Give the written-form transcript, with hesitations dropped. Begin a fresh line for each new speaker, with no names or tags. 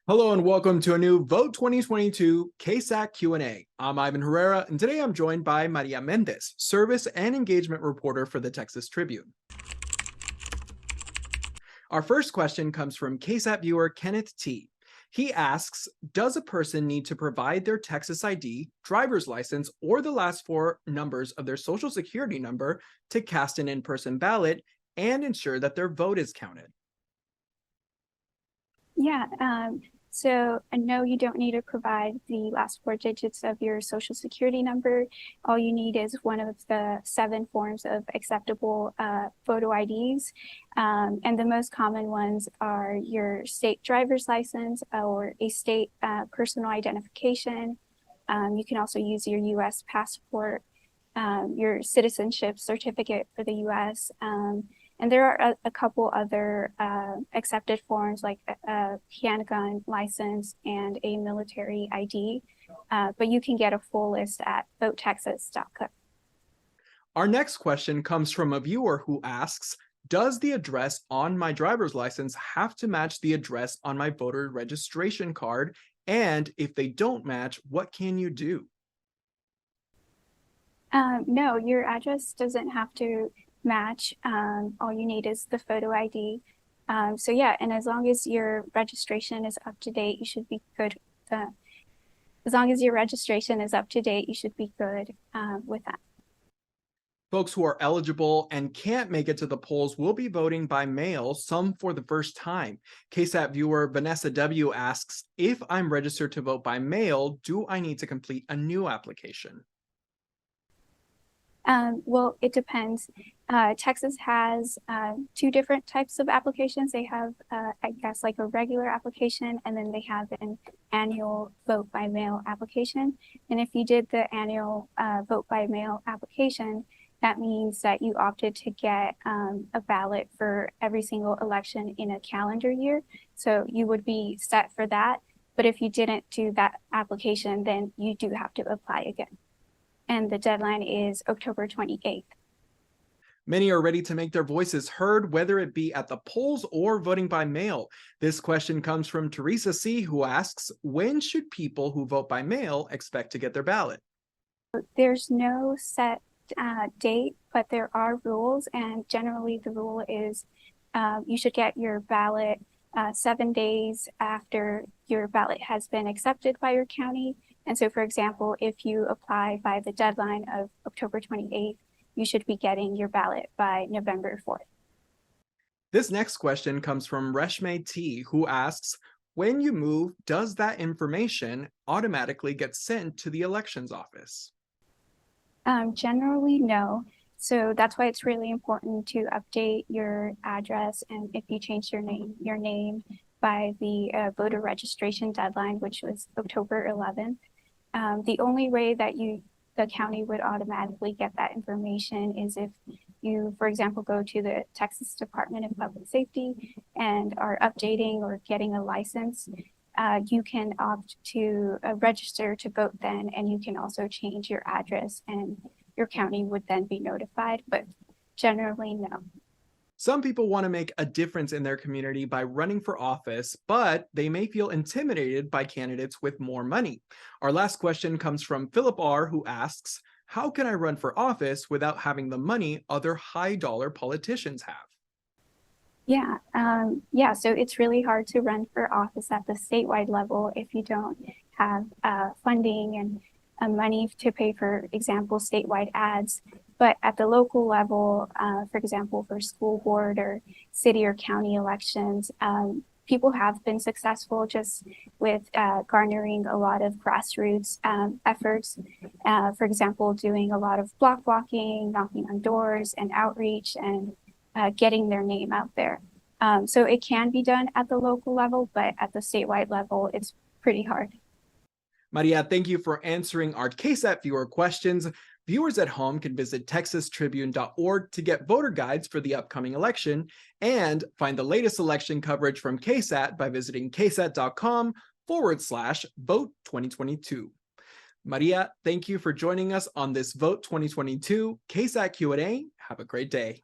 Hello and welcome to a new Vote 2022 KSAT Q&A. I'm Ivan Herrera, and today I'm joined by Maria Mendez, Service and Engagement Reporter for the Texas Tribune. Our first question comes from KSAT viewer Kenneth T. He asks, does a person need to provide their Texas ID, driver's license, or the last four numbers of their social security number to cast an in-person ballot and ensure that their vote is counted?
Yeah, so no, you don't need to provide the last four digits of your social security number. All you need is one of the 7 forms of acceptable photo IDs. And the most common ones are your state driver's license or a state personal identification. You can also use your US passport, your citizenship certificate for the US. And there are a couple other accepted forms like a handgun license and a military ID, but you can get a full list at votetexas.gov.
Our next question comes from a viewer who asks, does the address on my driver's license have to match the address on my voter registration card? And if they don't match, what can you do?
No, your address doesn't have to match. All you need is the photo ID. So yeah, and as long as your registration is up to date, you should be good. As long as your registration is up to date, you should be good with that.
Folks who are eligible and can't make it to the polls will be voting by mail, some for the first time. KSAT viewer Vanessa W. asks, if I'm registered to vote by mail, do I need to complete a new application?
Well, it depends. Texas has 2 different types of applications. They have, I guess, like a regular application, and then they have an annual vote by mail application. And if you did the annual vote by mail application, that means that you opted to get a ballot for every single election in a calendar year. So you would be set for that. But if you didn't do that application, then you do have to apply again. And the deadline is October 28th.
Many are ready to make their voices heard, whether it be at the polls or voting by mail. This question comes from Teresa C., who asks, when should people who vote by mail expect to get their ballot?
There's no set date, but there are rules. And generally the rule is you should get your ballot 7 days after your ballot has been accepted by your county. And so, for example, if you apply by the deadline of October 28th, you should be getting your ballot by November 4th.
This next question comes from Reshme T., who asks, when you move, does that information automatically get sent to the elections office?
Generally, no. So that's why it's really important to update your address, and if you change your name by the voter registration deadline, which was October 11th. The only way that the county would automatically get that information is if you, for example, go to the Texas Department of Public Safety and are updating or getting a license. You can opt to register to vote then, and you can also change your address, and your county would then be notified, but generally no.
Some people want to make a difference in their community by running for office, but they may feel intimidated by candidates with more money. Our last question comes from Philip R., who asks, how can I run for office without having the money other high-dollar politicians have?
Yeah, so it's really hard to run for office at the statewide level if you don't have funding and money to pay, for example, statewide ads. But at the local level, for example, for school board or city or county elections, people have been successful just with garnering a lot of grassroots efforts. For example, doing a lot of block walking, knocking on doors, and outreach, and getting their name out there. So it can be done at the local level, but at the statewide level, it's pretty hard.
Maria, thank you for answering our KSAT viewer questions. Viewers at home can visit texastribune.org to get voter guides for the upcoming election and find the latest election coverage from KSAT by visiting ksat.com/vote 2022. Maria, thank you for joining us on this Vote 2022 KSAT Q&A. Have a great day.